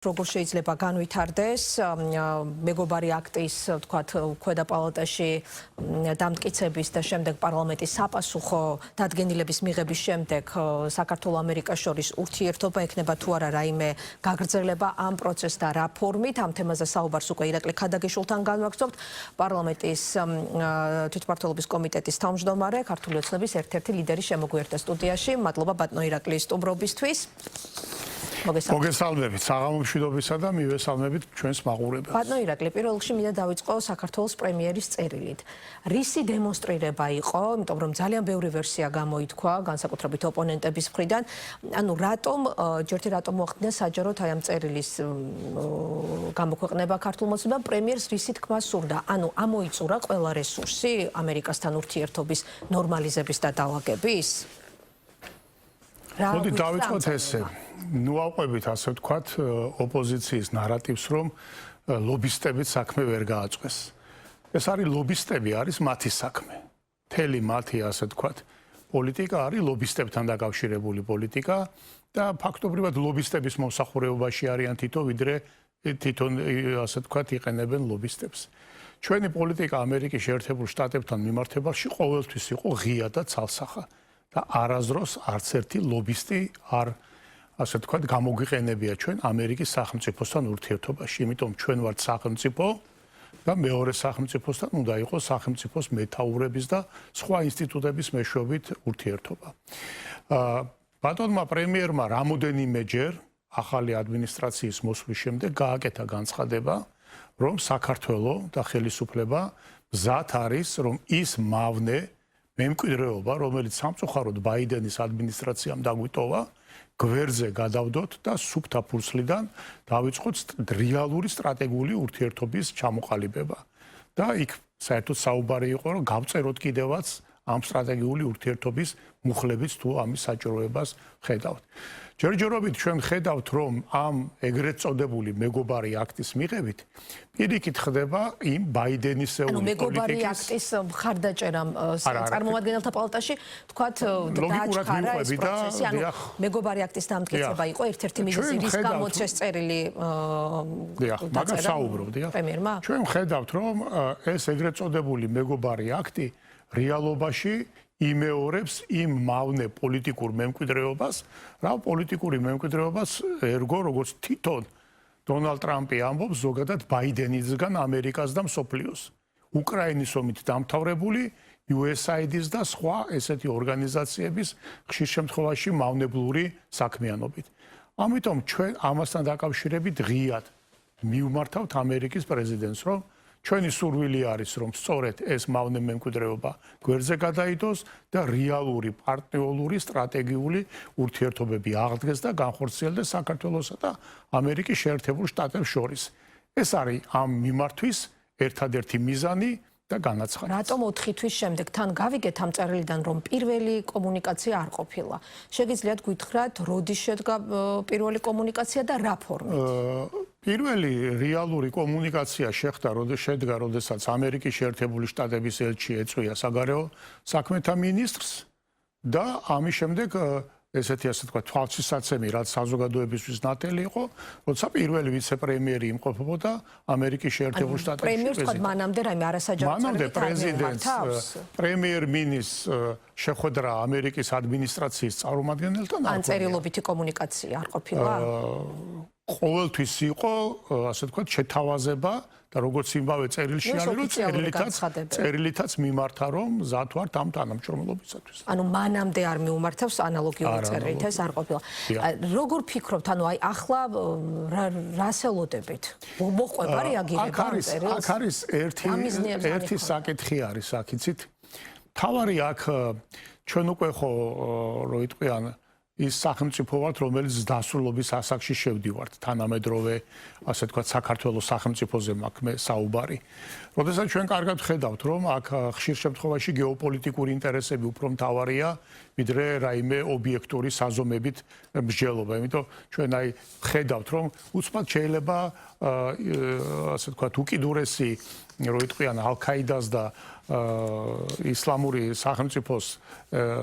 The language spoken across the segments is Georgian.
როგორ შეიძლება განვითარდეს მეგობარი აქტის თქვათ ქვედა პალატაში დამტკიცების და შემდეგ პარლამენტის საპასუხო დადგენილების მიღების შემდეგ საქართველოს ამერიკას შორის ურთიერთობა ექნება თუ არა რაიმე გაგრძელება ამ პროცესს და რა ფორმით ამ თემაზე საუბარს უკვე ირაკლი ქადაგიშვილთან განვაგრძობთ პარლამენტის თვითმმართველობის კომიტეტის თავმჯდომარე ქართული ოცნების ერთ-ერთი ლიდერი შემოგვიერთდა სტუდიაში მადლობა ბატონო ირაკლი სტუმრობისთვის მოგესალმებით საღამო მშვიდობისა და მივესალმებით ჩვენს მაყურებელს. ბატონო ირაკლი, პირველ რიგში მინდა დავიწყო საქართველოს პრემიერის წერილით. რისი დემონსტრირება იყო, იმიტომ რომ ძალიან ბევრი ვერსია გამოითქვა, განსაკუთრებით ოპონენტების მხრიდან. ანუ რატომ მოახდინა საჯაროდ აი ამ წერილის გამოქვეყნება ქართულ მოცემებამ პრემიერს რისი თქმა სურდა? ანუ ამოიწურა ყველა რესურსი ამერიკასთან ურთიერთობის ნორმალიზების და დაალაგების? მოდი დავიწყოთ ესე. ნუ ავყვებით ასე ვთქვათ ოპოზიციის ნარატივს, რომ ლობისტებით საქმე ვერ გააწყვეს. ეს არის ლობისტები, არის მათი საქმე. მთელი მათი ასე ვთქვათ პოლიტიკა არის ლობისტებთან დაკავშირებული პოლიტიკა და ფაქტობრივად ლობისტების მომსახურებაში არიან თვითონ ასე ვთქვათ იყენებენ ლობისტებს. ჩვენი პოლიტიკა ამერიკის შეერთებულ შტატებთან მიმართებაში ყოველთვის იყო ღია და ცალსახა. და არაზროს არც ერთი ლობისტი არ ასე ვთქვათ გამოგვიყენებია ჩვენ ამერიკის სახელმწიფოსთან ურთიერთობაში. იმიტომ ჩვენ ვართ სახელმწიფო და მეორე სახელმწიფოსთან უნდა იყოს სახელმწიფოს მეთაურების და სხვა ინსტიტუტების მეშვეობით ურთიერთობა. ბატონმა პრემიერმა რამოდენიმეჯერ ახალი ადმინისტრაციის მოსვლის შემდეგ გააკეთა განცხადება, რომ საქართველოს და ხელისუფლება მზად არის, რომ ის მავნე მემკვიდრეობა, რომელიც სამწუხაროდ ბაიდენის ადმინისტრაციამ დაგვიტოვა, გვერდზე გადავდოთ და სუფთა ფურცლიდან დავიწყოთ რეალური სტრატეგიული ურთიერთობის ჩამოყალიბება. და იქ საერთოდ საუბარი იყო, რომ გავწეროთ კიდევაც ამ სტრატეგიული ურთიერთობის მუხლებით თუ ამის საჭიროებას ხედავთ. ჯერჯერობით ჩვენ ხედავთ, რომ ამ ეგრეთ წოდებული მეგობარი აქტის მიღებით პირიქით ხდება იმ ბაიდენისეული პოლიტიკის მეგობარი აქტის მხარდაჭერამ წარმომადგენელთა პალატაში თქვათ დააჩქარა ეს პროცესი, ანუ მეგობარი აქტის დამტკიცება იყო ერთ-ერთი მიზეზი, რის გამოც ეს წერილი დაწერა პრემიერმა. ჩვენ ხედავთ, რომ ეს ეგრეთ წოდებული მეგობარი აქტი რეალობაში იმეორებს იმ მავნე პოლიტიკურ მემკვიდრეობას, რა პოლიტიკური მემკვიდრეობას ერგო როგორც თვითონ დონალდ ტრამპი ამბობს ზოგადად ბაიდენისგან ამერიკას და მსოფლიოს. უკრაინის ომით დამთავრებული USAID-ის და სხვა ესეთი ორგანიზაციების ხშირ შემთხვევაში მავნებლური საქმიანობით. ამიტომ ჩვენ ამასთან დაკავშირებით ღიად მივმართავთ ამერიკის პრეზიდენტს, რომ ჩვენი სურვილი არის, რომ სწორედ ეს მავნე მემკვიდრეობა გვერდზე გადაიდოს და რეალური პარტნიორული სტრატეგიული ურთიერთობები აღდგეს და განხორციელდეს საქართველოსა და ამერიკის შეერთებულ შტატებს შორის. ეს არის ამ მიმართვის ერთადერთი მიზანი და განაცხადი. რატომ 4 თვის შემდეგ თან გავიგეთ ამ წერილიდან, რომ პირველი კომუნიკაცია არ ყოფილა? შეგიძლიათ გითხრათ, როდის შედგა პირველი კომუნიკაცია და რა ფორმით? პირველი რეალური კომუნიკაცია შედგა, როდესაც ამერიკის შეერთებული შტატების ელჩი ეწვია საგარეო საქმეთა მინისტრს და ამის შემდეგ ესეთი ასე თქვა თვალშისაცემი, რაც საზოგადოებისთვის ნათელი იყო, როცა პირველი ვიცე-პრემიერი იმყოფებოდა ამერიკის შეერთებულ შტატებში. პრემიერს თქვა მანამდე რაიმე არასაჯარო მანამდე პრეზიდენტს პრემიერ-მინისტრს შეხვედრა ამერიკის ადმინისტრაციის წარმომადგენელთან ან წერილობითი კომუნიკაცია არ ყოფილა? ყოველთვის იყო ასე ვთქვათ შეთავაზება და როგორც იმავე წერილში არის, რომ წერილითაც მიმართა, რომ მზად ვართ ამ თანამშრომლობისათვის. ანუ მანამდე არ მიუმართავს ანალოგიური წერილით, ეს არ ყოფილა. როგორც ფიქრობთ, ანუ აი ახლა რას ელოდებით? მოყვება რეაგირება ამ წერილს? აქ არის ერთი საკითხი არის, აქ იცით. თავარი აქ ჩვენ უკვე ხო რო იტყვიან ის სახელმწიფო ვართ, რომელიც დასრულობის ასაკში შევდივართ. თანამედროვე, ასე ვთქვათ, საქართველოს სახელმწიფოზე მაქვს მე საუბარი. როდესაც ჩვენ კარგად ხედავთ, რომ აქ ხშირ შემთხვევაში გეოპოლიტიკური ინტერესები უფრო მთავარია, ვიდრე რაიმე ობიექტური საზომებით მსჯელობა. იმიტომ ჩვენ აი ხედავთ, რომ უცბად შეიძლება ასე ვთქვათ, უკიდურესი რო იტყვიან ალ-ქაიდას და ისლამური სახელმწიფოს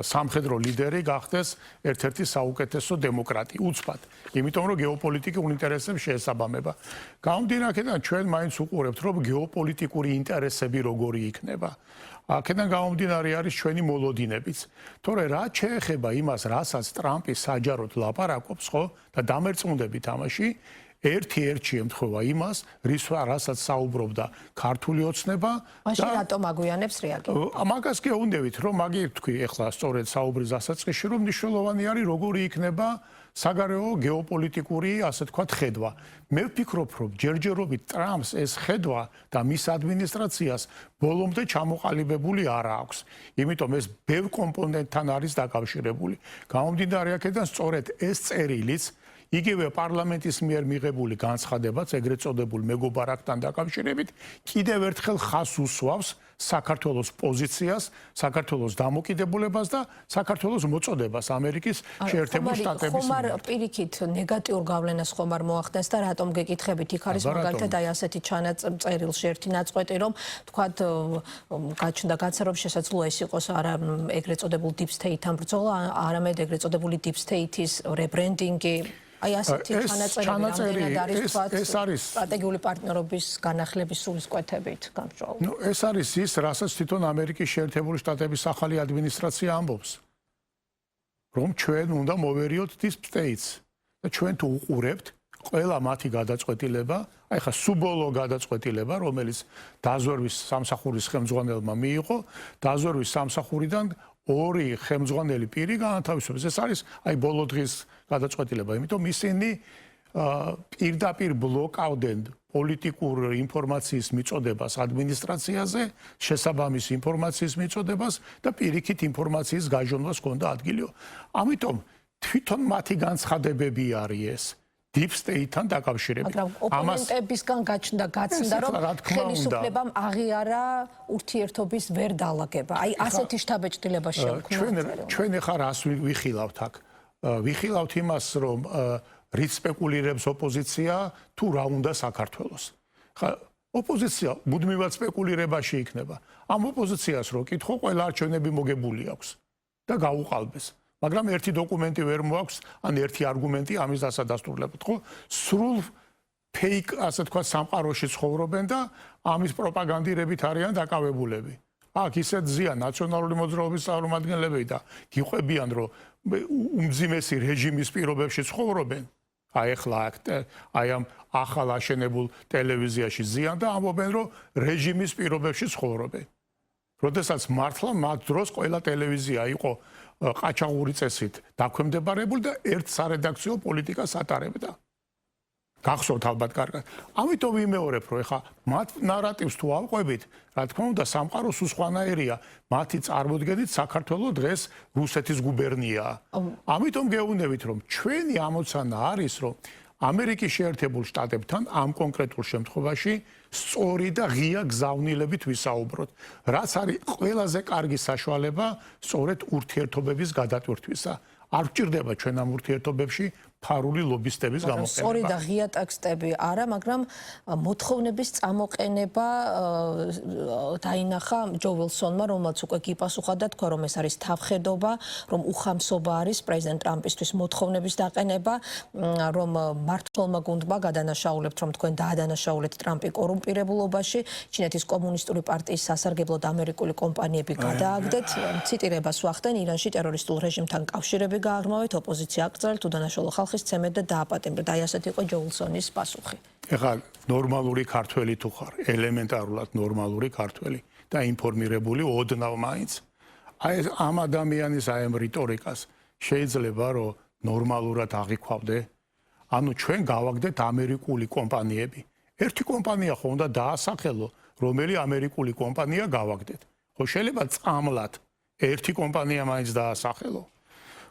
სამხედრო ლიდერი გახდეს ერთ-ერთი საუკეთესო დემოკრატი უცბად, იმიტომ რომ გეოპოლიტიკურ ინტერესებს შეესაბამება. გამომდინარე აქედან ჩვენ მაინც უყურებთ რომ გეოპოლიტიკური ინტერესები როგორი იქნება. აქედან გამომდინარე არის ჩვენი მოლოდინებიც. თორე რა შეეხება იმას, რასაც ტრამპი საჯაროდ ლაპარაკობს, ხო, და დამერწმუნდებით ამაში, ერთ-ერთი ემთხვევა იმას, რასაც საუბრობდა ქართული ოცნება. მაშინ რატომ აგვიანებს რეაგირება? მაგას გეუნდებით, რომ მაგით თქვი, ეხლა სწორედ საუბრის დასაწყისში, რომ მნიშვნელოვანი არის როგორი იქნება საგარეო გეოპოლიტიკური, ასე თქვათ, ხედვა. მე ვფიქრობ, რომ ჯერჯერობით ტრამპს ეს ხედვა და მის ადმინისტრაციას ბოლომდე ჩამოყალიბებული არ აქვს. იმიტომ ეს ბევრ კომპონენტთან არის დაკავშირებული. გამომდინარე აქედან სწორედ ეს წერილიც იგივე პარლამენტის მიერ მიღებული განცხადებაც ეგრეთ წოდებულ მეგობარ აქტთან დაკავშირებით კიდევ ერთხელ ხაზს უსვავს საქართველოს პოზიციას, საქართველოს დამოკიდებულებას და საქართველოს მოწოდებას ამერიკის შეერთებულ შტატების ხომ არ პირიქით ნეგატიურ გავლენას ხომ არ მოახდენს და რატომ გეკითხებით? იქ არის მაგალითად აი ასეთი ჩანაწერილში ერთი ნაწყვეტი, რომ თქვათ გაჩნდა განცდა, რომ შესაძლოა ეს იყოს არა ეგრეთ წოდებულ deep state-თან ბრძოლა, არამედ ეგრეთ წოდებული deep state-ის რებრენდინგი. აი ასეთი ჩანაწერი ეს არის სტრატეგიული პარტნიორობის განახლების სულისკვეთებით გამჭოლ. ნუ ეს არის ის, რასაც თვითონ ამერიკის შეერთებული შტატების ახალი ადმინისტრაცია ამბობს. რომ ჩვენ უნდა მოვერიოთ deep states და ჩვენ თუ უყურებთ ყველა მათი გადაწყვეტილება, აი ხა სუბოლო გადაწყვეტილება, რომელიც დაზვერვის სამსახურის ხელმძღვანელმა მიიღო, დაზვერვის სამსახურიდან ორი ხელმძღვანელი პირი გაანთავისუფლეს. ეს არის აი ბოლო დღის გადაწყვეტილება, იმიტომ ისინი პირდაპირ ბლოკავდნენ პოლიტიკურ ინფორმაციის მიწოდებას ადმინისტრაციაზე, შესაბამის ინფორმაციის მიწოდებას და პირიქით ინფორმაციის გაჟონვას ჰქონდა ადგილიო. ამიტომ თვითონ მათი განცხადებები არის ეს. deep state-თან დაკავშირებით. მაგრამ ოპონენტებისგან გაჩნდა გაცნდა, რომ ხელისუფლებამ აღიარა ურთიერთობის ვერ დაალაგება. აი ასეთი შთაბეჭდილება შემქმნა. ჩვენ ახლა რას ვიხილავთ აქ? ვიხილავთ იმას, რომ რით სპეკულირებს ოპოზიცია თუ რა უნდა საქართველოს. ხა ოპოზიცია მუდმივად სპეკულირებაში იქნება. ამ ოპოზიციას რო კითხო, ყველა არჩევნები მოგებული აქვს და გაუყალბეს. მაგრამ ერთი დოკუმენტი ვერ მოაქვს, ან ერთი არგუმენტი ამის დასადასტურებლად, ხო? სრულ ფეიქ, ასე თქვა, სამყაროში ცხოვრობენ და ამის პროპაგანდირებით არიან დაკავებულები. აქ ისეთ ზიან ნაციონალური მოძრაობის წარმომადგენლები და გიყვებიან, რომ უმძიმესი რეჟიმის პირობებში ცხოვრობენ. აი ახლა აი ამ ახალ აშენებულ ტელევიზიაში ზიან და ამბობენ, რომ რეჟიმის პირობებში ცხოვრობენ. როდესაც მართლა მათ დროს ყველა ტელევიზია იყო ყაჩაღური წესით დაქვემდებარებული და ერთ სარედაქციო პოლიტიკას ატარებდა. გახსოვთ ალბათ კარგად. ამიტომ ვიმეორებ, რომ ეხა მათ ნარატივს თუ ავყვებით, რა თქმა უნდა, სამყაროს უსხვანაირია. მათი წარმოდგენით საქართველოს დღეს რუსეთის გუბერნიაა. ამიტომ გეუბნებით, რომ ჩვენი ამოცანა არის, რომ ამერიკის შეერთებულ შტატებთან ამ კონკრეტულ შემთხვევაში სწორი და ღია გზავნილებით ვისაუბროთ, რაც არის ყველაზე კარგი საშუალება სწორედ ურთიერთობების გადატვირთვისა. არ გვჭირდება ჩვენ ამ ურთიერთობებში ფარული ლობისტების გამოყენება. სწორი და ღია ტექსტები არა, მაგრამ მოთხოვნების წამოყენება დაინახა ჯო ვილსონმა, რომელმაც უკვე გიპასუხა და თქვა, რომ ეს არის თავხედობა, რომ უხამსობა არის პრეზიდენტ ტრამპისთვის მოთხოვნების დაყენება, რომ მართლმა გუნდმა გადანაშაულებთ, რომ თქვენ დაადანაშაულეთ ტრამპი კორუმპირებულობაში, ჩინეთის კომუნისტური პარტიის სასარგებლოდ ამერიკული კომპანიები გადააგდეთ, ციტირებას ვახდენ, ირანში ტერორისტულ რეჟიმთან კავშირები გააღრმავეთ, ოპოზიცია აკრძალეთ, უდანაშაულო ხალხის ცემეთ და დააპატიმრეთ. აი ასეთი იყო ჯო ვილსონის პასუხი. ეხლა ნორმალური ქართველი თუ ხარ, ელემენტარულად ნორმალური ქართველი და ინფორმირებული ოდნავ მაინც. აი ამ ადამიანის აი ამ რიტორიკას შეიძლება რომ ნორმალურად აღიქვავდე. ანუ ჩვენ გავაგდეთ ამერიკული კომპანიები. ერთი კომპანია ხო უნდა დაასახელო, რომელი ამერიკული კომპანია გავაგდეთ. ხო შეიძლება წამლად ერთი კომპანია მაინც დაასახელო.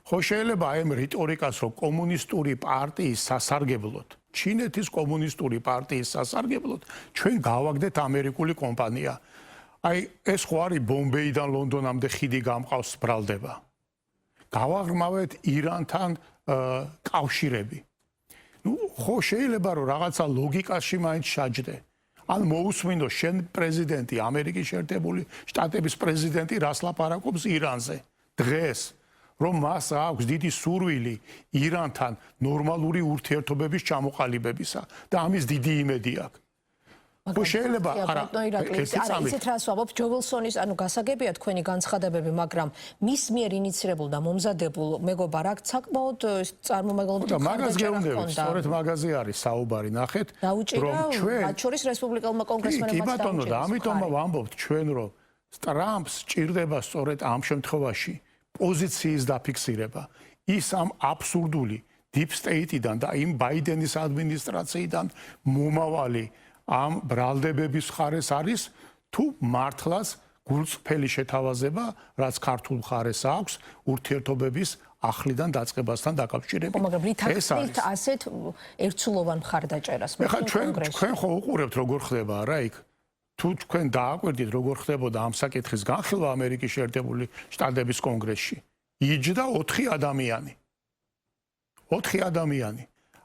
ხო შეიძლება აი ამ რიტორიკას რომ კომუნისტური პარტიის სასარგებლოდ, ჩინეთის კომუნისტური პარტიის სასარგებლოდ ჩვენ გავაგდეთ ამერიკული კომპანია. აი ეს ხო არის ბომბეიდან ლონდონამდე ხიდი გამყავს ბრალდება. გავაღრმავეთ ირანთან კავშირები. ნუ ხო შეიძლება რომ რაღაცა ლოგიკაში მაინც შაჯდე. ან მოусმინო შენ პრეზიდენტი, ამერიკის შეერთებული შტატების პრეზიდენტი რას ლაპარაკობს ირანზე დღეს, რომ მას აქვს დიდი სურვილი ირანთან ნორმალური ურთიერთობების ჩამოყალიბებისა და ამის დიდი იმედი აქვს. შეიძლება არა ისეთ რას ვამბობ ჯო ვილსონის ანუ გასაგებია თქვენი განცხადებები, მაგრამ მის მიერ ინიცირებულ და მომზადებულ მეგობარ აქ საკმაოდ წარმომადგენლობითი მაგას გეუნდებით, სწორედ მაგაზე არის საუბარი, ნახეთ, რომ ჩვენ მათ შორის რესპუბლიკელმა კონგრესმენებმაც კი ბატონო და ამიტომ ვამბობთ ჩვენ რომ ტრამპს ჭირდება სწორედ ამ შემთხვევაში პოზიციის დაფიქსირება. ის ამ აბსურდული deep state-დან და იმ ბაიდენის ადმინისტრაციიდან მომავალი ამ ბრალდებების ხარეს არის თუ მართლაც გულწრფელი შეთავაზება, რაც ქართულ ხარეს აქვს ურთიერთობების ახლიდან დაწყებასთან დაკავშირებით. მაგრამ რითაც ასეთ ერთსულოვან მხარდაჭერას ჩვენ ხო უყურებთ როგორ ხდება რა იქ. თუ თქვენ დააკვირდით როგორ ხდებოდა ამ საკითხის განხილვა ამერიკის შეერთებული შტატების კონგრესში, იჯდა 4 ადამიანი. 4 ადამიანი.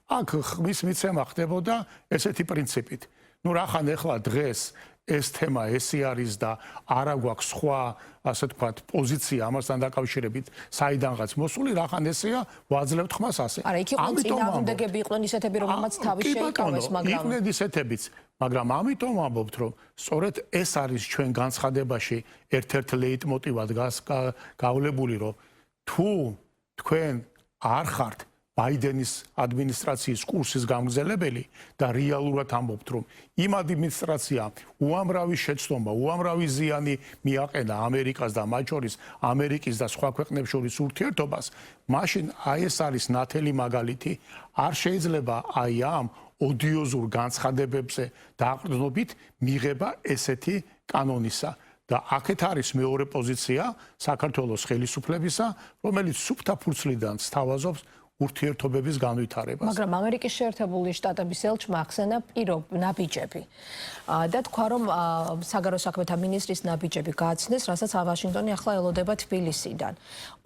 აქ ხმის მიცემა ხდებოდა ესეთი პრინციპით. ნუ რახან ეხლა დღეს ეს თემა ესე არის და არა გვაქვს სხვა, ასე ვთქვათ, პოზიცია ამასთან დაკავშირებით, საიდანღაც მოსული, რახან ესეა, ვაძლევთ ხმას ასე. არა, იქ იყო წინააღმდეგები იყვნენ ისეთები, რომელმაც თავი შეიკავეს, მაგრამ იყვნენ ისეთებიც, მაგრამ ამიტომ ვამბობთ, რომ სწორედ ეს არის ჩვენ განცხადებაში ერთ-ერთ ლეიტმოტივად გავლებული, რომ თუ თქვენ არ ხართ ბაიდენის ადმინისტრაციის კურსის გამგზელებელი და რეალურად ამბობთ, რომ იმ ადმინისტრაციამ უამრავი შეცდომა, უამრავი ზიანი მიაყენა ამერიკას და მათ შორის ამერიკის და სხვა ქვეყნებს შორის ურთიერთობას, მაშინ აი ეს არის ნათელი მაგალითი, არ შეიძლება აი ამ ოდიოზურ განცხადებებზე დაყრდნობით მიღება ესეთი კანონისა. და აქეთ არის მეორე პოზიცია საქართველოს ხელისუფლებისა, რომელიც სუფთა ფურცლიდან სთავაზობს ურთიერთობების განვითარებას. მაგრამ ამერიკის შეერთებული შტატების ელჩმა ახსენა ნაბიჯები და თქვა, რომ საგარეო საქმეთა მინისტრის ნაბიჯები გააცნეს, რასაც ვაშინგტონი ახლა ელოდება თბილისიდან.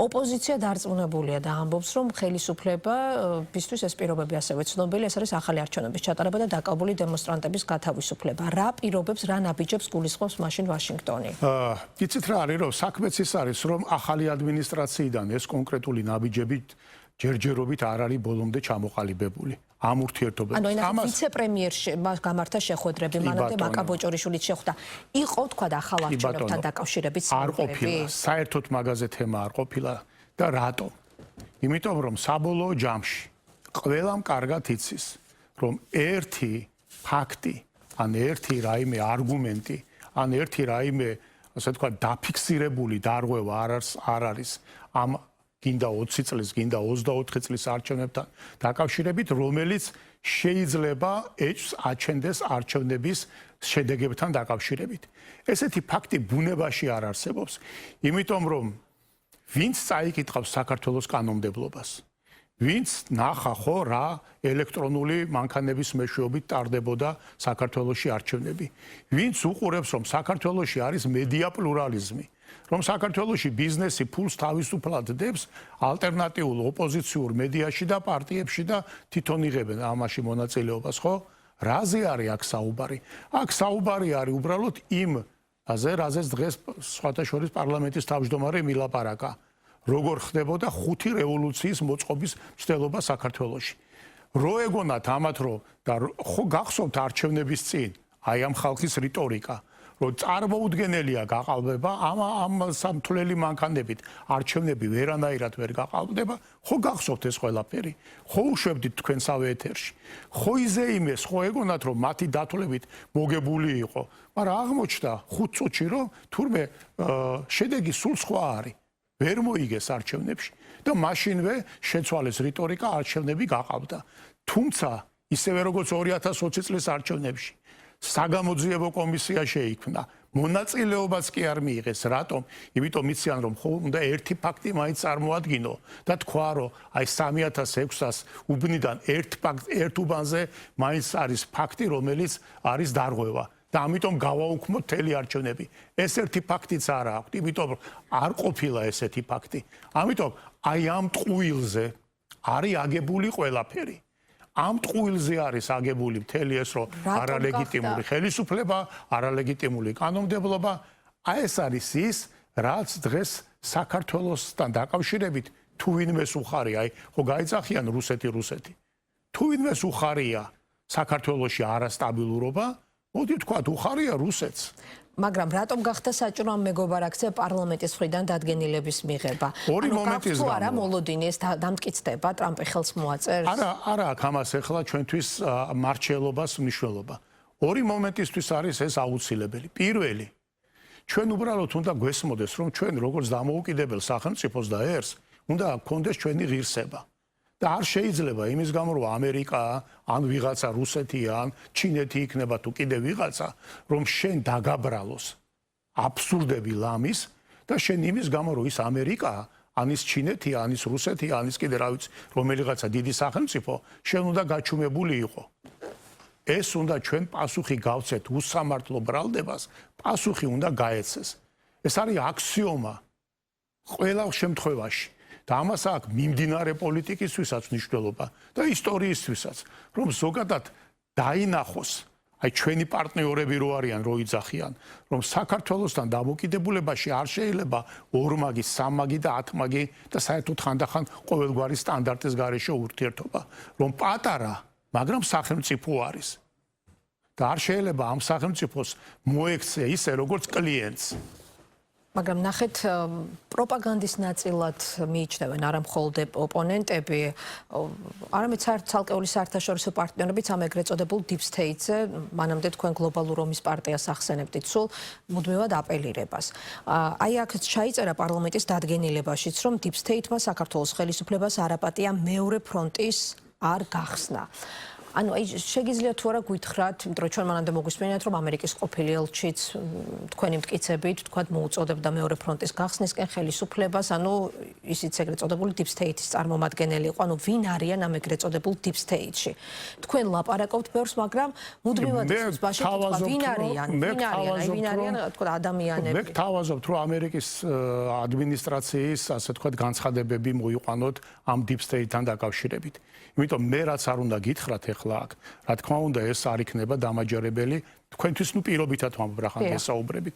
ოპოზიცია დარწმუნებულია და ამბობს, რომ ხელისუფლებისთვის ეს პირობები ასევე ცნობილი, ეს არის ახალი არჩევნების ჩატარება და დაკავებული დემონსტრანტების გათავისუფლება. რა პირობებს, რა ნაბიჯებს გულისხმობს მაშინ ვაშინგტონი? იცით რა არის, რომ საქმეც ის არის, რომ ახალი ადმინისტრაციიდან ეს კონკრეტული ნაბიჯები ჯერჯერობით არ არის ბოლომდე ჩამოყალიბებული ამ ურთიერთობებს. ამას ვიცე-პრემიერში გამართა შეხვედრები, მანამდე მაკაბოჭორიშვილიც შეხვდა. იყო თქვა და ახალ არჩევნებთან დაკავშირებით არ ყოფილა, საერთოდ მაგაზე თემა არ ყოფილა და რატომ? იმიტომ რომ საბოლოო ჯამში ყველამ კარგად იცის, რომ ერთი ფაქტი, ან ერთი რაიმე არგუმენტი, ან ერთი რაიმე, ასე ვთქვათ, დაფიქსირებული დარღვევა არ არის ამ გინდა 20 წლის, გინდა 24 წლის არჩევნებთან დაკავშირებით, რომელიც შეიძლება ეჭვს აჩენდეს არჩევნების შედეგებთან დაკავშირებით. ესეთი ფაქტი ბუნებაში არ არსებობს, იმიტომ რომ ვინც წაიკითხავს საქართველოს კანონმდებლობას, ვინც ნახა ხო რა ელექტრონული მანქანების მეშვეობით ტარდებოდა საქართველოში არჩევნები, ვინც უყურებს რომ საქართველოში არის მედია პლურალიზმი, რომ საქართველოში ბიზნესი ფულს თავისუფლად დებს ალტერნატიულ ოპოზიციურ მედიაში და პარტიებში და თვითონ იღებენ ამაში მონაწილეობას, ხო? რაზე არის აქ საუბარი? აქ საუბარი არის უბრალოდ იმაზე, რაზეც დღეს სხვათა შორის პარლამენტის თავმჯდომარე მილაპარაკა. როგორ ხდებოდა 5 რევოლუციის მოწყობის მცდელობა საქართველოში. რო ეგონათ ამათ რომ და ხო გახსოვთ არჩევნების წინ აი ამ ხალხის რიტორიკა, რომ წარმოუდგენელია გაყალბება ამ სამთვლელი მანქანებით არჩევნები ვერანაირად ვერ გაყალბდება, ხო გახსოვთ ეს ყველაფერი? ხო უშვებდით თქვენსავე ეთერში? ხო იზეიმეს, ხო ეგონათ რომ მათი დათვლებით მოგებული იყო, მაგრამ აღმოჩნდა 5 წუთში რომ თურმე შედეგი სულ სხვა არის. ვერ მოიგეს არჩევნებში და მაშინვე შეცვალეს რიტორიკა, არჩევნები გაყავდა. თუმცა ისევე როგორც 2020 წლის არჩევნებში საგამოძიებო კომისია შეიქმნა, მონაწილეობაც კი არ მიიღეს. რატომ? იმიტომ იციან რომ ხო უნდა ერთი ფაქტი მაინც წარმოადგინო და თქვა რომ აი 3006-ას უბნიდან ერთ უბანზე მაინც არის ფაქტი, რომელიც არის დარღვევა. და ამიტომ გავაუქმოთ მთელი არჩევნები. ეს ერთი ფაქტიც არ აქვს, იმიტომ რომ არ ყოფილა ესეთი ფაქტი. ამიტომ აი ამ ტყუილზე არის აგებული ყველაფერი. ამ ტყუილზე არის აგებული მთელი ეს რომ არალეგიტიმური ხელისუფლება, არალეგიტიმური კანონმდებლობა, აი ეს არის ის, რაც დღეს საქართველოსთან დაკავშირებით თუ ვინმეს უხარია, აი ხო გაიძახიან რუსეთი. თუ ვინმეს უხარია საქართველოში არასტაბილურობა, მოდი ვთქვათ, უხარია რუსეთს. მაგრამ რატომ გახდა საჭირო ამ მეგობარ აქცია პარლამენტის მხრიდან დადგენილების მიღება? ორი მომენტის გამო. არა მოლოდინი ეს დამტკიცდება, ტრამპი ხელს მოაწერს? არა აქვს ამას ახლა ჩვენთვის მარჩელობას მნიშვნელობა. ორი მომენტისთვის არის ეს აუცილებელი. პირველი, ჩვენ უბრალოდ უნდა გვესმოდეს, რომ ჩვენ როგორც დამოუკიდებელ სახელმწიფოს და ერს უნდა გქონდეს ჩვენი ღირსება. და არ შეიძლება იმის გამო რომ ამერიკა ან ვიღაცა რუსეთი ან ჩინეთი იქნება თუ კიდე ვიღაცა რომ შენ დაგაბრალოს აბსურდები ლამის და შენ იმის გამო რომ ის ამერიკა ან ის ჩინეთი ან ის რუსეთი ან ის კიდე რა ვიცი რომელიღაცა დიდი სახელმწიფო შენ უნდა გაჩუმებული იყო. ეს უნდა ჩვენ პასუხი გავცეთ უსამართლო ბრალდებას, პასუხი უნდა გაეცეს. ეს არის აქსიომა ყველა შემთხვევაში. და ამას აქვს მიმდინარე პოლიტიკისთვისაც მნიშვნელობა და ისტორიისთვისაც, რომ ზოგადად დაინახოს, აი ჩვენი პარტნიორები რო არიან, რო იძახიან, რომ საქართველოსთან დამოკიდებულებაში არ შეიძლება ორმაგი, სამმაგი და ათმაგი და საერთოდ ხანდახან ყოველგვარი სტანდარტის გარეშე ურთიერთობა, რომ პატარა, მაგრამ სახელმწიფო არის. და არ შეიძლება ამ სახელმწიფოს მოექცე ისე, როგორც კლიენტს. მაგრამ ნახეთ პროპაგანდის ნაწილად მიიჩნევენ არა მხოლოდ ოპონენტები, არამედ ცალკეული საერთაშორისო პარტნიორებიც ამ ეგრეთ წოდებულ deep state-ზე, მანამდე თქვენ გლობალურ ომის პარტიას ახსენებდით სულ მუდმივად აპელირებას. აი აქ ჩაიწერა პარლამენტის დადგენილებაშიც, რომ deep state-მა საქართველოს ხელისუფლებას არაპატია მეორე ფრონტის არ გახსნა. ანუ აი შეგიძლიათ თუ არა გვითხრათ, იმიტომ რომ ჩვენ მანამდე მოგვისმენიათ, რომ ამერიკის ყოფილი ელჩიც თქვენი მტკიცებით, თქვათ მოუწოდებდა მეორე ფრონტის გახსნისკენ ხელისუფლებას, ანუ ისიც ეგრეთ წოდებული deep state-ის წარმომადგენელი იყო, ანუ ვინ არიან ამ ეგრეთ წოდებულ deep state-ში. თქვენ ლაპარაკობთ ბევრს, მაგრამ მუდმივად ბაში თქვა ვინ არიან, ვინ არიან, თქვა ადამიანები. მე გთავაზობთ, რომ ამერიკის ადმინისტრაციის, ასე თქვა, განცხადებები მოიყვანოთ ამ deep state-თან დაკავშირებით. იმიტომ მე რაც არ უნდა გითხრათ ახლა აქ, რა თქმა უნდა ეს არ იქნება დამაჯერებელი, თქვენთვის ნუ პირობითად ვამბობ გესაუბრებით,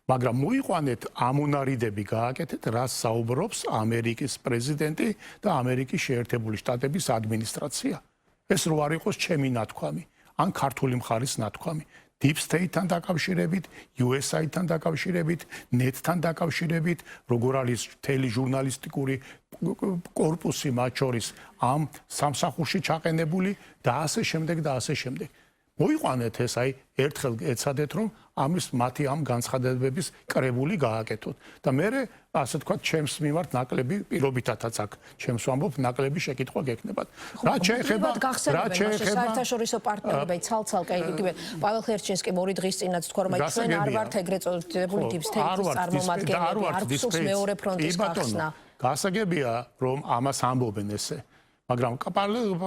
მაგრამ მოიყვანეთ ამონარიდები გააკეთეთ, რაც საუბრობს ამერიკის პრეზიდენტი და ამერიკის შეერთებული შტატების ადმინისტრაცია. ეს რო არ იყოს ჩემი ნათქვამი, ან ქართული მხარის ნათქვამი. Deep State-თან დაკავშირებით, USA-თან დაკავშირებით, NET-თან დაკავშირებით, როგორ არის მთელი ჟურნალისტიკური კორპუსი მათ შორის ამ სამსახურში ჩაყენებული და ასე შემდეგ და ასე შემდეგ. მოიყვანეთ ეს, აი, ერთხელ ეცადეთ, რომ ამის მათი ამ განცხადებების კრებული გააკეთოთ. და მე, ასე თქვათ, ჩემს მიმართ ნაკლები პირობითადაც აქ ჩემს ვამბობ, ნაკლები შეკითხვა გექნებათ. რაც შეეხება საერთაშორისო პარტნიორები, ცალ-ცალკე იგივე პაվել ხერჩინსკი ორი დღის წინაც თქვა, რომ ჩვენ არ ვართ ეგრეთ წოდებული deep state-ის წარმომადგენლები, არ გსურს მეორე ფრონტის გახსნა. გასაგებია, რომ ამას ამბობენ ესე. მაგრამ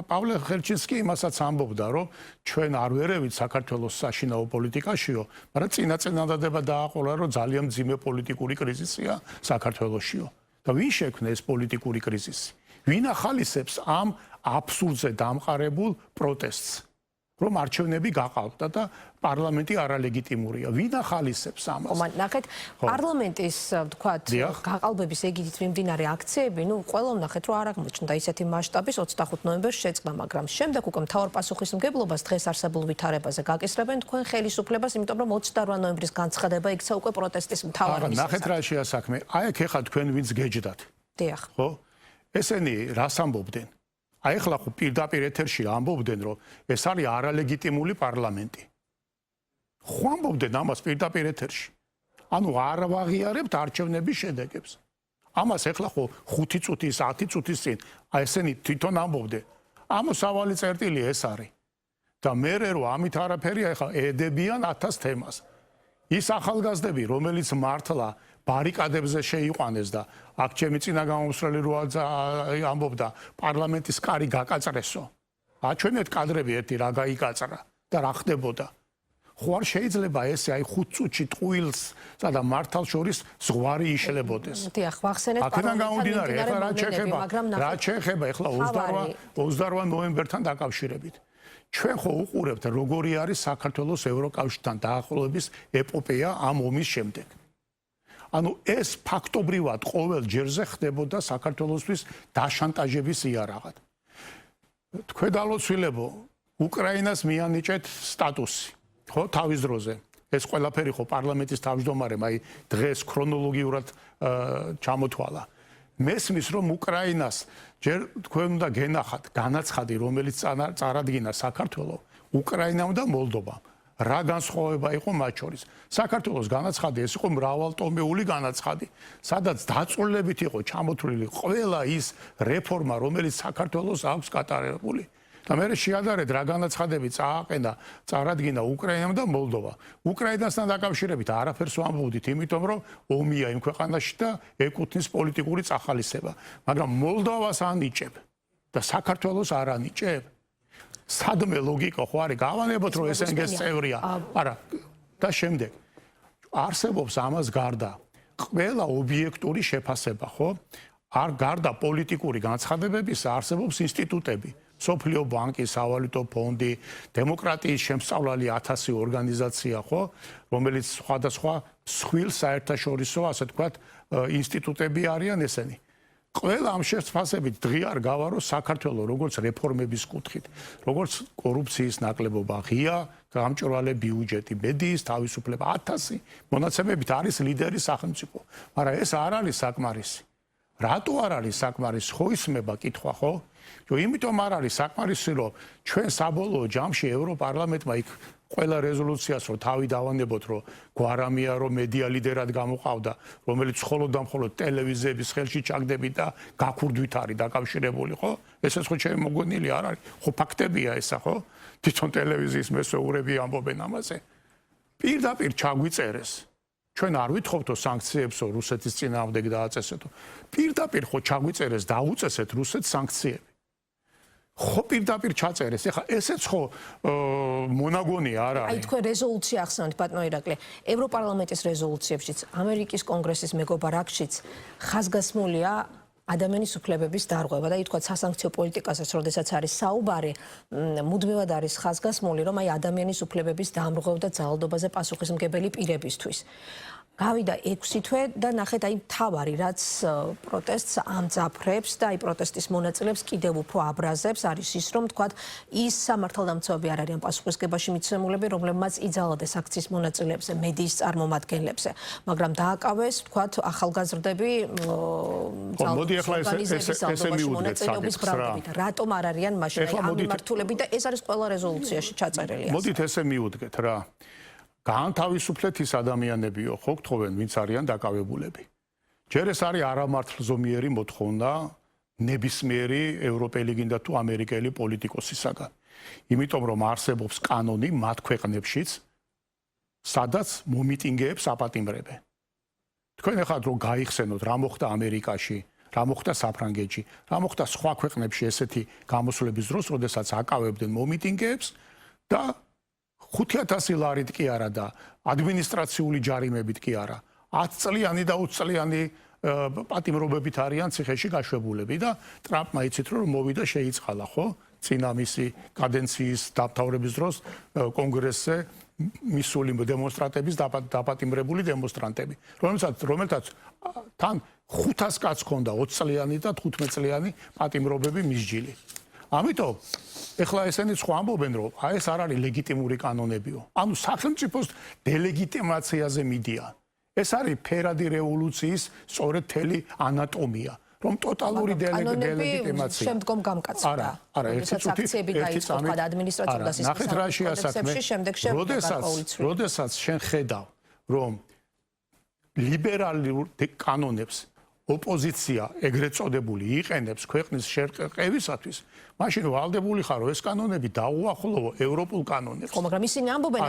პავლე ხერჩინსკი იმასაც ამბობდა, რომ ჩვენ არ ვერევით საქართველოს საშინაო პოლიტიკაშიო, მაგრამ წინადადება დააყოლა, რომ ძალიან მძიმე პოლიტიკური კრიზისია საქართველოსშიო. და ვინ შექმნა ეს პოლიტიკური კრიზისი? ვინ ახალისებს ამ აბსურდზე დამყარებულ პროტესტს? რომ არჩევნები გაყალბდა და პარლამენტი არალეგიტიმურია. ვინ ახალისებს ამას? ნახეთ, პარლამენტის, ვთქვათ, გაყალბების ეგიდით მიმდინარე აქციები, ნუ ყველა ვნახეთ, რომ არ აღმოჩნდა ისეთი მასშტაბის 25 ნოემბერს შეწყდა, მაგრამ შემდეგ უკვე მთავარ პასუხისმგებლობას დღეს არსებულ ვითარებაზე გაკისრებენ თქვენ ხელისუფლებას, იმიტომ რომ 28 ნოემბრის განცხადება იქცა უკვე პროტესტის მთავარი მიზეზი. ნახეთ რა შეასაქმე. აი აქ ეხლა თქვენ ვინც გეჯდათ. დიახ. ხო? ესენი რას ამბობდნენ? აი ახლა ხო პირდაპირ ეთერში ამბობდნენ, რომ ეს არის არალეგიტიმური პარლამენტი. ხო ამბობდნენ ამას პირდაპირ ეთერში. ანუ არ ვაღიარებთ არჩევნების შედეგებს. ამას ახლა ხო 5 წუთის, 10 წუთის წინ აი ესენი თვითონ ამბობდნენ. ამოსავალი წერტილი ეს არის. და მე რომ ამით არაფერი ახლა ედებიან 1000 თემას. ის ახალგაზრდები, რომელიც მართლა ბარიკადებზე შეიყვანეს და აქ ჩემი წინა გამომსვლელი რო ამბობდა პარლამენტის კარი გაკაწრესო. აჩვენეთ კადრები ერთი რა გაიკაწრა და რა ხდებოდა. ხო არ შეიძლება ესე აი 5 წუთში ტყუილსა და მართალ შორის ზღვარი იშლებოდეს. დიახ, ვახსენეთ აქედან გამომდინარე, ეხლა რა შეეხება ეხლა 28 ნოემბერთან დაკავშირებით. ჩვენ ხო უყურებთ როგორი არის საქართველოს ევროკავშირთან დაახლოების ეპოპეა ამ ომის შემდეგ. ანუ ეს ფაქტობრივად ყოველ ჯერზე ხდებოდა საქართველოსთვის დაშანტაჟების იარაღად. თქვენ დალოცვილებო, უკრაინას მიანიჭეთ სტატუსი, ხო, თავის დროზე. ეს ყველაფერი ხო პარლამენტის თავმჯდომარემ აი დღეს ქრონოლოგიურად ჩამოთვალა. მესმის რომ უკრაინას ჯერ თქვენ უნდა გენახათ განაცხადი რომელიც წარადგინა საქართველოს, უკრაინამ და მოლდოვამ. რა განსხვავება იყო მათ შორის? საქართველოს განაცხადი ეს იყო მრავალტომეული განაცხადი, სადაც დაწვრილებით იყო ჩამოთვლილი ყველა ის რეფორმა, რომელიც საქართველოს აქვს გატარებული. და მე შეადარეთ რა განაცხადები წარადგინა უკრაინამ და მოლდოვა. უკრაინასთან დაკავშირებით არაფერს ვამბობდით, იმიტომ რომ ომია იმ ქვეყანაში და ეკუთვნის პოლიტიკური წახალისება. მაგრამ მოლდოვას ანიჭებ და საქართველოს არ ანიჭებ. სადმე ლოგიკა ხო არის? გავანებოთ რომ SNG-ს წევრია. არა. და შემდეგ არსებობს ამას გარდა ყველა ობიექტური შეფასება, ხო? არ გარდა პოლიტიკური განცხადებებისა არსებობს ინსტიტუტები. სოფლიო ბანკი, სავალუტო ფონდი, დემოკრატიის შემსწავლელი 1000 ორგანიზაცია, ხო, რომელიც სხვადასხვა სხვილ საერთაშორისო, ასე ვთქვათ, ინსტიტუტები არიან ესენი. ყველა ამ შეფასებით დღიარ გავარო საქართველოს როგორც რეფორმების კუთხით, როგორც კორუფციის ნაკლებობა, ღია გამჭვირვალე ბიუჯეტი, მედიის თავისუფლება 1000 მონაცემებით არის ლიდერი სახელმწიფო. მაგრამ ეს არ არის საკმარისი. რატო არ არის საკმარისი? ხო ისმება კითხვა, ხო? იმიტომ არ არის საკმარისი, რომ ჩვენ საბოლოო ჯამში ევროპარლამენტმა იქ ყველა რეზოლუციას რო თავი დავანებოთ, რომ გვარამია რომ მედია ლიდერად გამოყავდა, რომელიც მხოლოდ და მხოლოდ ტელევიზიების ხელში ჩაგდებით და გაქურდვით არის დაკავშირებული, ხო? ესეც ხო ჩემი მოგონილი არ არის. ხო ფაქტებია ესა, ხო? თვითონ ტელევიზიის მესვეურები ამბობენ ამაზე. პირდაპირ ჩაგვიწერეს. ჩვენ არ ვითხოვთო სანქციებსო რუსეთის წინააღმდეგ დააწესეთო. პირდაპირ ხო ჩაგვიწერეს დაუწესეთ რუსეთს სანქციები. ხო პირდაპირ ჩაწერეს. ეხლა ესეც ხო მონაგონია არ არის. აი თქვენ რეზოლუცია ახსენეთ ბატონო ირაკლი. ევროპარლამენტის რეზოლუციებშიც, ამერიკის კონგრესის მეგობარ აქტშიც ხაზგასმულია ადამიანის უფლებების დარღვევა და ითქვა სასანქციო პოლიტიკასაც, როდესაც არის საუბარი, მუდმივად არის ხაზგასმული, რომ აი ადამიანის უფლებების დამრღვევ და ძალადობაზე პასუხისმგებელი პირებისთვის. გავიდა 6 თვე და ნახეთ აი მთავარი რაც პროტესტს ამძაფრებს და აი პროტესტის მონაწილეებს კიდევ უფრო აბრაზებს არის ის რომ თქვათ ის სამართალდამცავები არ არიან პასუხისმგებაში მიცემულები რომლებმაც იძალადეს აქციის მონაწილეებზე მედიის წარმომადგენლებზე მაგრამ დააკავეს თქვათ ახალგაზრდები მოდი ახლა ესე მივუდგეთ საკითხს რატომ არ არიან მაშინ აი ამ მიმართულებით და ეს არის ყველა რეზოლუციაში ჩაწერილი მოდით ესე მივუდგეთ რა განთავისუფლეთ ის ადამიანებიო, ხო გთხოვენ, ვინც არიან დაკავებულები. ჯერ ეს არის არამართლზომიერი მოთხოვნა ნებისმიერი ევროპელი გინდა თუ ამერიკელი პოლიტიკოსისაგან. იმიტომ რომ არსებობს კანონი მათ ქვეყნებშიც, სადაც მომიტინგეებს აპატიმრებენ. თქვენ ახლა რომ გაიხსენოთ რა მოხდა ამერიკაში, რა მოხდა საფრანგეთში, რა მოხდა სხვა ქვეყნებში ესეთი გამოსვლების დროს, როდესაც აკავებდნენ მომიტინგეებს და 5000 ლარით კი არა და ადმინისტრაციული ჯარიმებით კი არა 10 წლიანი და 20 წლიანი პატიმრობებით არიან ციხეში გაშვებულები და ტრამპმა იცით რომ მოვიდა შეიწყალა ხო წინა მისი კადენციის დამთავრების დროს კონგრესზე მისული დემონსტრანტების დაპატიმრებული დემონსტრანტები რომელთაც თან 500 კაცს ჰქონდა 20 წლიანი და 15 წლიანი პატიმრობები მისჯილი ამიტომ ეხლა ესენი სხვა ამბობენ რომ აი ეს არ არის ლეგიტიმური კანონებიო. ანუ სახელმწიფოს დელეგიტიმაციაზე მიდიან. ეს არის ფერადი რევოლუციის სწორედ თელი ანატომია, რომ ტოტალური დელეგიტიმაცია. შემდგომ გამკაცდა. არა, ერთი წამი ადმინისტრაციული და ნახეთ რა შეასაქმე. როდესაც შენ ხედავ, რომ ლიბერალურ კანონებს ოპოზიცია ეგრეთ წოდებული იყენებს ქვეყნის შერყევისათვის, მაშინ ვალდებული ხარო ეს კანონები დაუახლოვო ევროპულ კანონებს. ხო, მაგრამ ისინი ამბობენ,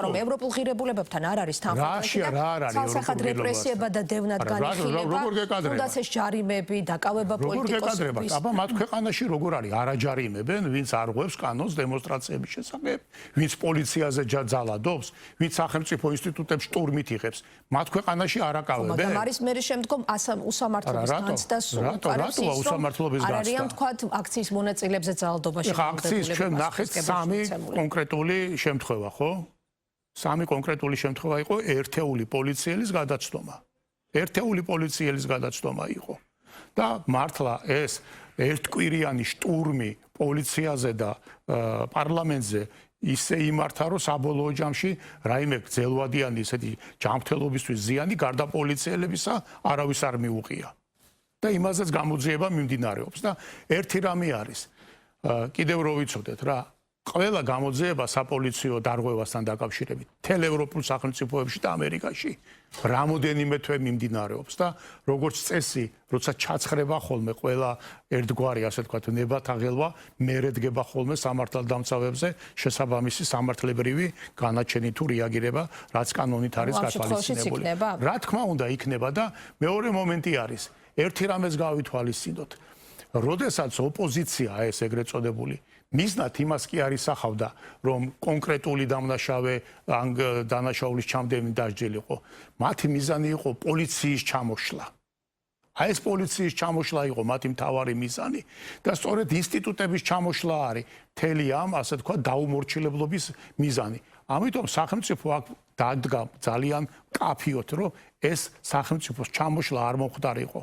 რომ ევროპულ ღირებულებებთან არ არის თანხმობა. ცალსახად რეპრესიება და დევნად განიხილება, თუნდაც ეს ჯარიმები, დაკავება პოლიტიკოსების. აბა მათ ქვეყანაში როგორ არის? არაჯარიმებენ, ვინც არღვევს კანონს დემონსტრაციების შესახებ, ვინც პოლიციაზე ძალადობს, ვინც სახელმწიფო ინსტიტუტებს შტურმით იღებს. მათ ქვეყანაში არაკავებენ. მაგრამ არის მე შემდგომ უსამართლობის განცდას უსამართლობის განცდა. არიან თქვათ აქციის მონაწილეებზე ძალადობაში. ეხა აქციის ჩვენ ნახეთ სამი კონკრეტული შემთხვევა, ხო? სამი კონკრეტული შემთხვევა იყო ერთეული პოლიციელის გადაცდომა. ერთეული პოლიციელის გადაცდომა იყო. და მართლა ეს ერთკვირიანი შტურმი პოლიციაზე და პარლამენტზე ისე იმართა, რომ საბოლოო ჯამში რაიმე გრძელვადიანი ესეთი ჯანმრთელობისთვის ზიანი გარდა პოლიციელებისა არავის არ მიუღია. და იმაზეც გამოძიება მიმდინარეობს და ერთი რამე არის. კიდევ რო ვიცოდეთ რა, ყველა გამოძიება საპოლიციო დარღვევასთან დაკავშირებით მთელ ევროპულ სახელმწიფოებში და ამერიკაში რამოდენიმე თვე მიმდინარეობს და როგორც წესი, როცა ჩაცხრება ხოლმე ყველა ერთგვარი, ასე ვთქვათ, ნებათაღელვა, მერე დგება ხოლმე სამართალდამცავებზე შესაბამისი სამართლებრივი განაჩენი თუ რეაგირება, რაც კანონით არის გათვალისწინებული. რა თქმა უნდა იქნება და მეორე მომენტი არის, ერთი რამეს გავითვალისწინოთ. როდესაც ოპოზიცია ეს ეგრეთ წოდებული მიზნად იმას კი არ ისახავდა, რომ კონკრეტული დამნაშავე ან დანაშაულის ჩამდენი დასჯილიყო. მათი მიზანი იყო პოლიციის ჩამოშლა. აი ეს პოლიციის ჩამოშლა იყო მათი მთავარი მიზანი და სწორედ ინსტიტუტების ჩამოშლა არის მთელი ამ, ასე თქვა, დაუმორჩილებლობის მიზანი. ამიტომ სახელმწიფო აქ დადგა ძალიან კაფიოთ, რომ ეს სახელმწიფოს ჩამოშლა არ მომხდარიყო.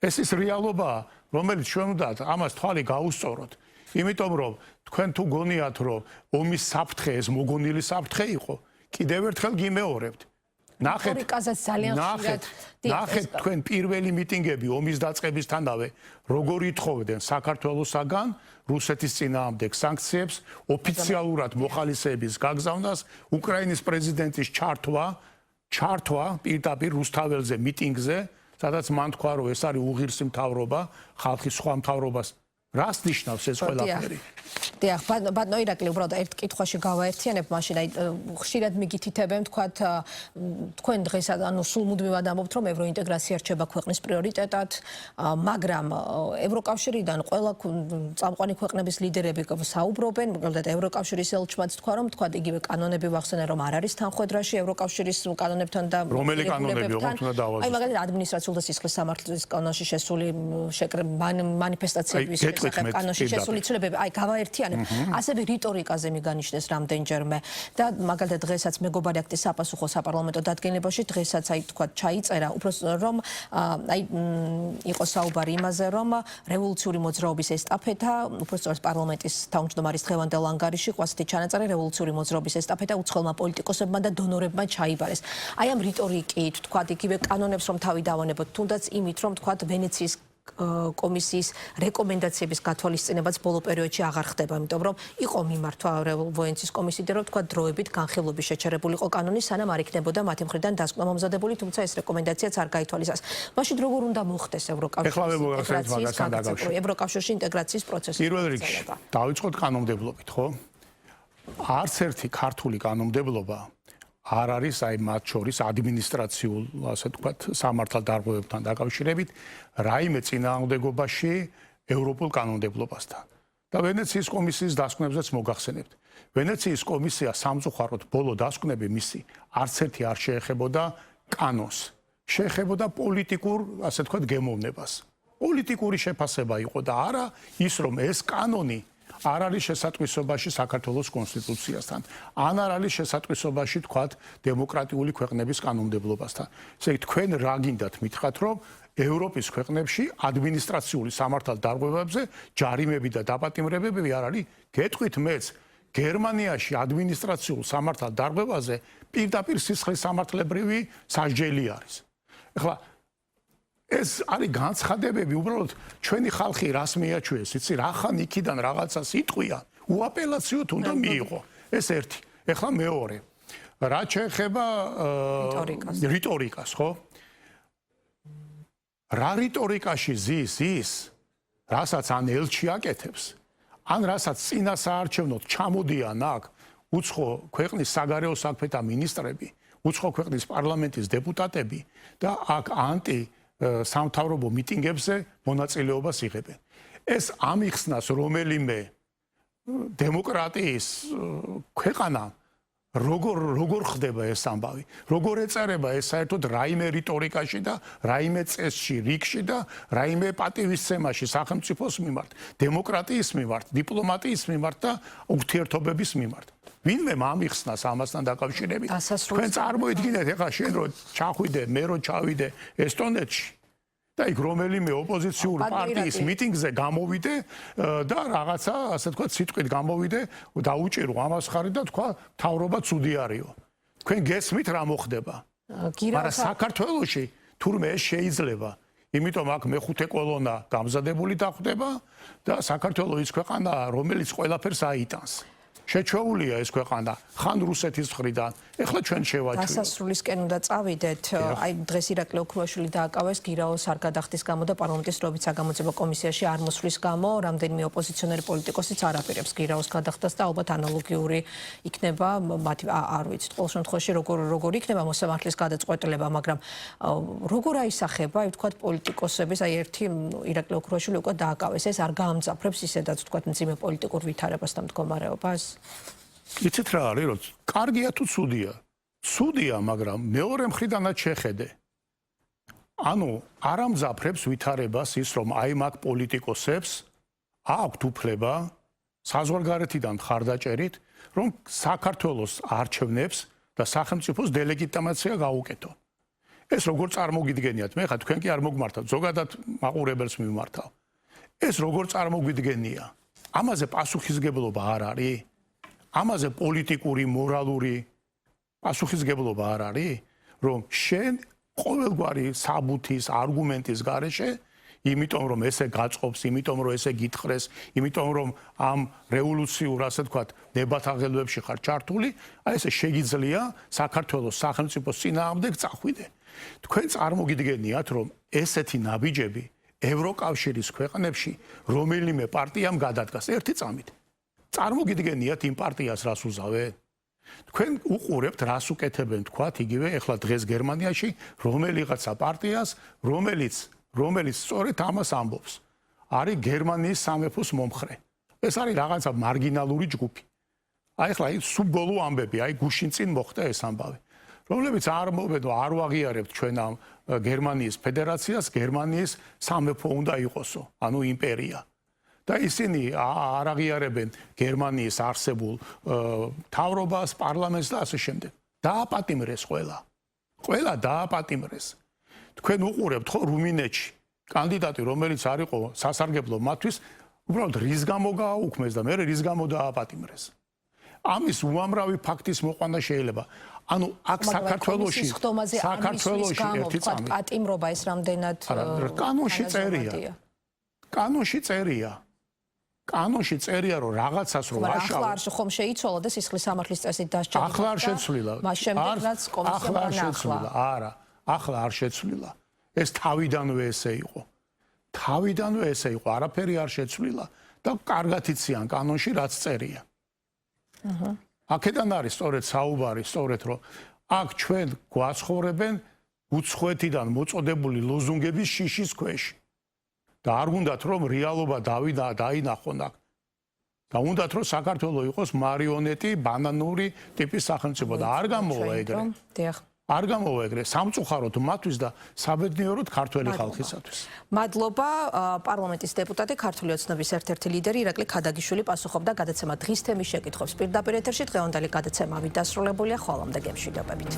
ეს ის რეალობაა, რომელიც ჩვენ უნდა ამას თვალი გაუსწოროთ. იმიტომ რომ თქვენ თუ გონიათ რომ ომის საფრთხე ეს მოგონილი საფრთხე იყო, კიდევ ერთხელ გიმეორებთ. ნახეთ თქვენ პირველი მიტინგები ომის დაწყებისთანავე როგორ ითხოვდნენ საქართველოსაგან რუსეთის წინააღმდეგ სანქციებს, ოფიციალურად მოხალისეების გაგზავნას, უკრაინის პრეზიდენტის ჩართვა პირდაპირ რუსთაველზე მიტინგზე, სადაც მან თქვა რომ ეს არის უღირსი მთავრობა, ხალხის სხვა მთავრობას რას ნიშნავს ეს ყველაფერი? დიახ, ბატონო ირაკლი, უბრალოდ ერთ კითხვაში გავაერთიანებ, მაშინ აი ხშირად მიგითითებენ, თქვათ, თქვენ დღეს ანუ სულ მუდმივად ამბობთ, რომ ევროინტეგრაცია რჩება ქვეყნის პრიორიტეტად, მაგრამ ევროკავშირიდან ყველა წამყვანი ქვეყნების ლიდერები საუბრობენ, მოკლედ ევროკავშირის ელჩმაც თქვა, რომ თქვათ იგივე კანონები ვახსენე, რომ არ არის თანხმედრაში ევროკავშირის კანონებთან და რომელი კანონები ოღონდ უნდა დავაზუსტოთ? აი მაგალითად ადმინისტრაციულ და სისხლის სამართლის კანონში შესული მანიფესტაციების კანონში შესული ცვლილებები, აი გავაერთიანებ, ასევე რიტორიკაზე მიგანიშნეს რამდენჯერმე და მაგალითად დღესაც მეგობარი აქტის საპასუხო საპარლამენტო დადგენილებაში დღესაც აი თქვა ჩაიწერა უბრალოდ რომ აი იყო საუბარი იმაზე რომ რევოლუციური მოძრაობის ესტაფეტა უბრალოდ პარლამენტის თავმჯდომარის დღევანდელ ანგარიში ყვასეთი ჩანაწერი რევოლუციური მოძრაობის ესტაფეტა უცხოელმა პოლიტიკოსებმა და დონორებმა ჩაიბარეს. აი ამ რიტორიკით თქვა იგივე კანონებს რომ თავი დავანებოთ, თუნდაც იმით რომ თქვა ვენეციის კომისიის რეკომენდაციების გათვალისწინებაც ბოლო პერიოდში აღარ ხდება, იმიტომ რომ იყო მიმართვა ვენეციის კომისიიდან, რომ თქვა დროებით განხილვები შეჩერებული იყო კანონის, სანამ არ იქნებოდა მათი მხრიდან დასკვნა მომზადებული, თუმცა ეს რეკომენდაციაც არ გაითვალისწინეს. მაშინ როგორ უნდა მოხდეს ევროკავშირში ინტეგრაციის პროცესი? პირველ რიგში დავიწყოთ კანონმდებლობით, ხო? არც ერთი ქართული კანონმდებლობა არ არის აი მათ შორის ადმინისტრაციულ, ასე ვთქვათ, სამართალდარღვევებთან დაკავშირებით რაიმე წინააღმდეგობაში ევროპულ კანონმდებლობასთან. და ვენეციის კომისიის დასკვნებზეც მოგახსენებთ. ვენეციის კომისია სამწუხაროდ ბოლო დასკვნები მისი არც ერთი არ შეეხებოდა კანონს. შეეხებოდა პოლიტიკურ, ასე ვთქვათ, გემოვნებას. პოლიტიკური შეფასება იყო და არა ის რომ ეს კანონი არ არის შესატყვისობაში საქართველოს კონსტიტუციასთან, ან არ არის შესატყვისობაში, თქვათ, დემოკრატიული ქვეყნების კანონმდებლობასთან. ესე იგი, თქვენ რა გინდათ მითხრათ, რომ ევროპის ქვეყნებში ადმინისტრაციული სამართალდარღვევებზე ჯარიმები და დაპატიმრებები არ არის? გეტყვით მეც, გერმანიაში ადმინისტრაციულ სამართალდარღვევაზე პირდაპირ სისხლის სამართლებრივი სასჯელი არის. ეხლა ეს არის განცხადებები, უბრალოდ ჩვენი ხალხი რას მიაჩვიეს, იცი, რახან იქიდან რაღაცას იტყვიან, უაპელაციოდ უნდა მიიღო. ეს ერთი. ეხლა მეორე. რა შეეხება რიტორიკას, ხო? რა რიტორიკაში ზის ის, რასაც ან ელჩი აკეთებს, ან რასაც წინა საარჩევნოდ ჩამოდიან აქ უცხო ქვეყნის საგარეო საქმეთა მინისტრები, უცხო ქვეყნის პარლამენტის დეპუტატები და აქ ანტი სამთავრობო მიტინგებზე მონაწილეობას იღებენ. ეს ამიხსნას რომელიმე დემოკრატიის ქვეყანა როგორ ხდება ეს ამბავი? როგორ ეწერება ეს საერთოდ რაიმე რიტორიკაში და რაიმე წესში, რიგში და რაიმე პატივისცემაში სახელმწიფოს მიმართ, დემოკრატიის მიმართ, დიპლომატიის მიმართ და ურთიერთობების მიმართ. ვინმე ამიხსნას ამასთან დაკავშირებით? თქვენ წარმოიდგინეთ, ეხლა შენ რო ჩახვიდე, მე რო ჩავიდე ესტონეთში და იქ რომელიმე ოპოზიციური პარტიის მიტინგზე გამოვიდე და რაღაცა, ასე ვთქვათ, სიტყვით გამოვიდე, დაუჭირო ამას ხარი და თქვა, თავრობა ცუდი არისო. თქვენ გესმით რა მოხდება? მაგრამ საქართველოში თურმე ეს შეიძლება. იმიტომ აქ მეხუთე კოლონა გამზადებული დახვდება და საქართველო ის ქვეყანაა, რომელიც ყველაფერს აიტანს. შეჩვეულია ეს ქვეყანა ხან რუსეთის მხრიდან, ეხლა ჩვენ შევაჩვიოთ. დასასრულისკენ უნდა წავიდეთ. აი დღეს ირაკლი ოქრუაშვილი დააკავეს გირაოს არ გადახდის გამო და პარლამენტის დროებით საგამოძიებო კომისიაში არ მოსვლის გამო, რამდენიმე ოპოზიციონერი პოლიტიკოსიც არ აპირებს გირაოს გადახდას და ალბათ ანალოგიური იქნება, მათი არ ვიცით, ყოველ შემთხვევაში როგორ იქნება მოსამართლის გადაწყვეტილება, მაგრამ როგორ აისახება, აი ვთქვათ, პოლიტიკოსების, აი ერთი ირაკლი ოქრუაშვილი უკვე დააკავეს, ეს არ გაამძაფრებს ისედაც ვთქვათ მძიმე პოლიტიკურ ვითარებას და მდგომარეობას? იცით რა არის, რომ კარგია თუ ცუდია? ცუდია, მაგრამ მეორე მხრიდანაც შეხედე. ანუ არ ამძაფრებს ვითარებას ის, რომ აი მაგ პოლიტიკოსებს აქვთ უფლება საზღვარგარეთიდან მხარდაჭერით, რომ საქართველოს არჩევნებს და სახელმწიფოს დელეგიტიმაცია გაუკეთონ. ეს როგორ წარმოგიდგენიათ? მე ხა თქვენ კი არ მოგმართავთ, ზოგადად მაყურებელს მიმართავ. ეს როგორ წარმოგვიდგენია? ამაზე პასუხისგებლობა არ არის? ამაზე პოლიტიკური, მორალური პასუხისგებლობა არ არის, რომ შენ ყოველგვარი საბუთის, არგუმენტის გარეშე, იმიტომ რომ ესე გაწყობს, იმიტომ რომ ესე გითხრეს, იმიტომ რომ ამ რევოლუციურ, ასე ვთქვათ, დებატაღელვებში ხარ ჩართული, აი ესე შეგიძლია საქართველოს სახელმწიფოს წინააღმდეგ წახვიდე. თქვენ წარმოგიდგენიათ, რომ ესეთი ნაბიჯები ევროკავშირის ქვეყნებში რომელიმე პარტიამ გადადგას ერთი წამით. წარმოგიდგენიათ იმ პარტიას რას უზავენ? თქვენ უყურებთ რას უკეთებენ, თქვათ, იგივე ეხლა დღეს გერმანიაში რომელიღაცა პარტიას, რომელიც სწორედ ამას ამბობს. არის გერმანიის სამეფოს მომხრე. ეს არის რაღაცა მარგინალური ჯგუფი. აი ეხლა სუბბოლო ამბები, აი გუშინ წინ მოხდა ეს ამბავი. რომლებიც არ მოვედო, არ ვაღიარებთ ჩვენ ამ გერმანიის ფედერაციას, გერმანიის სამეფო უნდა იყოსო, ანუ იმპერია. და ისინი არ აღიარებენ გერმანიის არსებულ მთავრობას, პარლამენტს და ასე შემდეგ. დააპატიმრეს ყველა დააპატიმრეს. თქვენ უყურებთ ხო რუმინეთში კანდიდატი, რომელიც არ იყო სასარგებლო მათთვის, უბრალოდ რის გამო გააუქმეს და მეორე რის გამო დააპატიმრეს. ამის უამრავი ფაქტის მოყვანა შეიძლება. ანუ აქ საქართველოში ერთი წამი პატიმრობა ეს რამდენად კანონში წერია, რომ რაღაცას რომ აშავო. ახლა არ ხომ შეიცვალა და სისხლის სამართლის წესით დასჯა. ახლა არ შეცვლილა. მას შემდეგ რაც კომისიამ განახლა. არა, ახლა არ შეცვლილა. ეს თავიდანვე ესე იყო. არაფერი არ შეცვლილა და კარგად იციან კანონში რაც წერია. აქედან არის სწორედ საუბარი, სწორედ რომ აქ ჩვენ გვაცხოვრებენ უცხოეთიდან მოწოდებული ლოზუნგების შიშის ქვეშ. და არ უნდათ რომ რეალობა დაინახონ აქ. და უნდათ რომ საქართველო იყოს მარიონეტი, ბანანური ტიპის სახელმწიფო და არ გამოვა ეგრე. არ გამოვა ეგრე სამწუხაროდ მათთვის და საბედნიეროდ ქართველი ხალხისათვის. მადლობა. პარლამენტის დეპუტატი, ქართული ოცნების ერთ-ერთი ლიდერი ირაკლი ქადაგიშვილი პასუხობდა გადაცემა დღის თემის შეკითხვებს. პირდაპირ ეთერში დღევანდელი გადაცემავით დასრულებულია. ხოლომდე გემშვიდობებით.